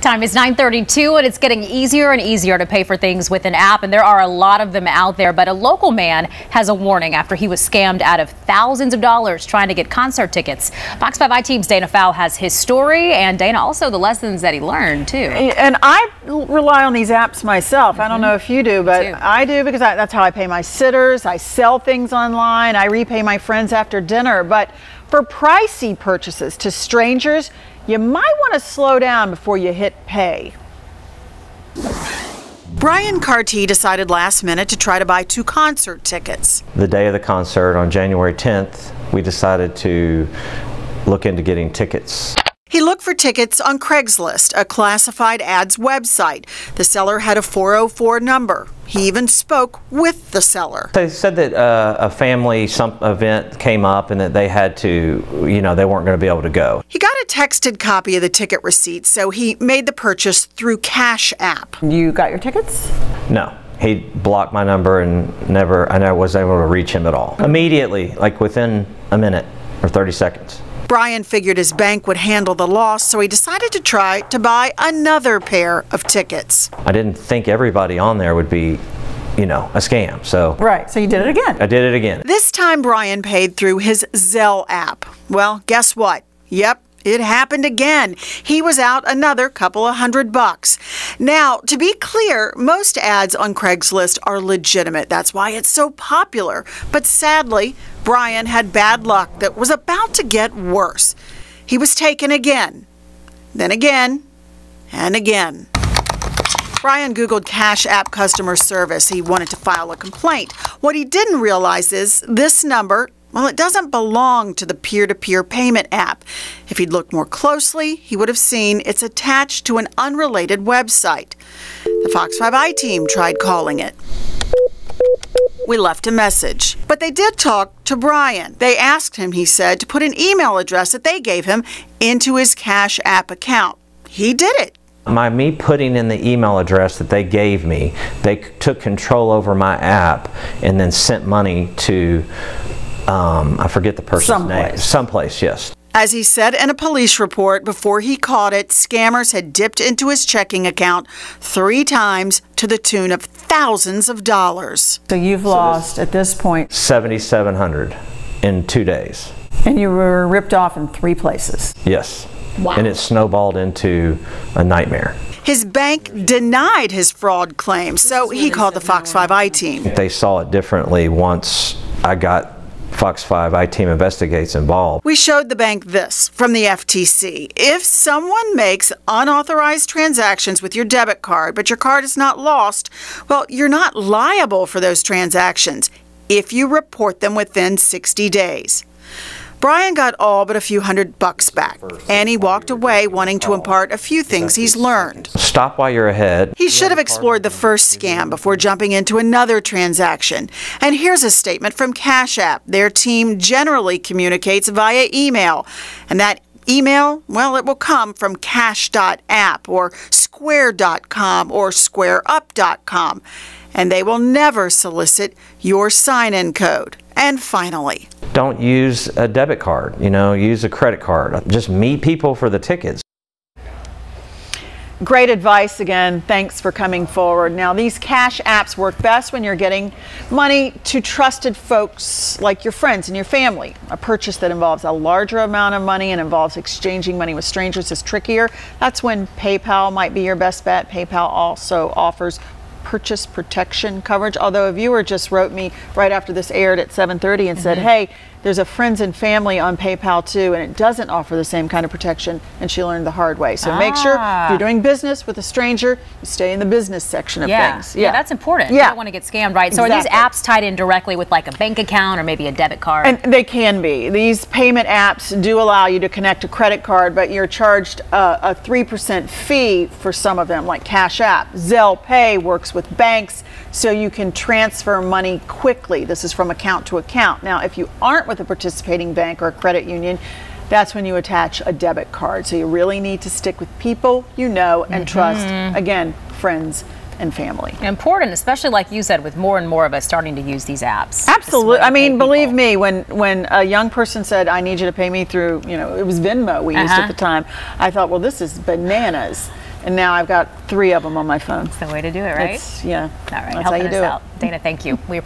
Time is 9:32, and it's getting easier and easier to pay for things with an app, and there are a lot of them out there. But a local man has a warning after he was scammed out of thousands of dollars trying to get concert tickets. Fox 5 iTeam's Dana Fowle has his story, and Dana, also the lessons that he learned too. And I rely on these apps myself. I don't know if you do, but I do, because that's how I pay my sitters. I sell things online. I repay my friends after dinner. But for pricey purchases to strangers, you might want to slow down before you hit pay. Brian Carty decided last minute to try to buy 2 concert tickets. The day of the concert on January 10th, we decided to look into getting tickets. He looked for tickets on Craigslist, a classified ads website. The seller had a 404 number. He even spoke with the seller. They said that a family event came up and that they had to, they weren't going to be able to go. He got a texted copy of the ticket receipt, so he made the purchase through Cash App. You got your tickets? No. He blocked my number and I never was able to reach him at all. Immediately, like within a minute or 30 seconds. Brian figured his bank would handle the loss, so he decided to try to buy another pair of tickets. I didn't think everybody on there would be, a scam, so. Right, so you did it again. I did it again. This time Brian paid through his Zelle app. Well, guess what? Yep. It happened again. He was out another couple of $100. Now, to be clear, most ads on Craigslist are legitimate. That's why it's so popular. But sadly, Brian had bad luck that was about to get worse. He was taken again, then again, and again. Brian Googled Cash App customer service. He wanted to file a complaint. What he didn't realize is this number, well, it doesn't belong to the peer-to-peer payment app. If he'd looked more closely, he would have seen it's attached to an unrelated website. The Fox 5 iTeam tried calling it. We left a message. But they did talk to Brian. They asked him, he said, to put an email address that they gave him into his Cash App account. He did it. Me putting in the email address that they gave me, they took control over my app and then sent money to I forget the person's name. Someplace, yes. As he said in a police report, before he caught it, scammers had dipped into his checking account 3 times to the tune of thousands of dollars. So you've lost, at this point, $7,700 in 2 days. And you were ripped off in 3 places. Yes. Wow. And it snowballed into a nightmare. His bank denied his fraud claim, so he called the Fox 5 iTeam. They saw it differently once I got Fox 5 iTeam Investigates involved. We showed the bank this from the FTC. If someone makes unauthorized transactions with your debit card, but your card is not lost, well, you're not liable for those transactions if you report them within 60 days. Brian got all but a few $100 back, and he walked away wanting to impart a few things he's learned. Stop while you're ahead. He should have explored the first scam before jumping into another transaction. And here's a statement from Cash App. Their team generally communicates via email, and that email, well, it will come from cash.app or square.com or squareup.com, and they will never solicit your sign-in code. And finally, don't use a debit card, use a credit card. Just meet people for the tickets. Great advice again. Thanks for coming forward. Now, these cash apps work best when you're getting money to trusted folks like your friends and your family. A purchase that involves a larger amount of money and involves exchanging money with strangers is trickier. That's when PayPal might be your best bet. PayPal also offers purchase protection coverage, although a viewer just wrote me right after this aired at 7:30 and said, hey, there's a friends and family on PayPal too, and it doesn't offer the same kind of protection, and she learned the hard way. So make sure if you're doing business with a stranger, you stay in the business section of things. Yeah, that's important. You don't want to get scammed, right? So are these apps tied in directly with like a bank account or maybe a debit card? And they can be. These payment apps do allow you to connect a credit card, but you're charged a 3% fee for some of them, like Cash App. Zelle Pay works with banks, so you can transfer money quickly. This is from account to account. Now, if you aren't with a participating bank or a credit union, that's when you attach a debit card. So you really need to stick with people you know and trust. Again, friends and family. Important, especially like you said, with more and more of us starting to use these apps. Absolutely. I mean, believe me, when a young person said, I need you to pay me through, it was Venmo we used at the time, I thought, well, this is bananas. And now I've got 3 of them on my phone. That's the way to do it, right? Yeah. All right, that's how helping you us do out. it. Dana, thank you. We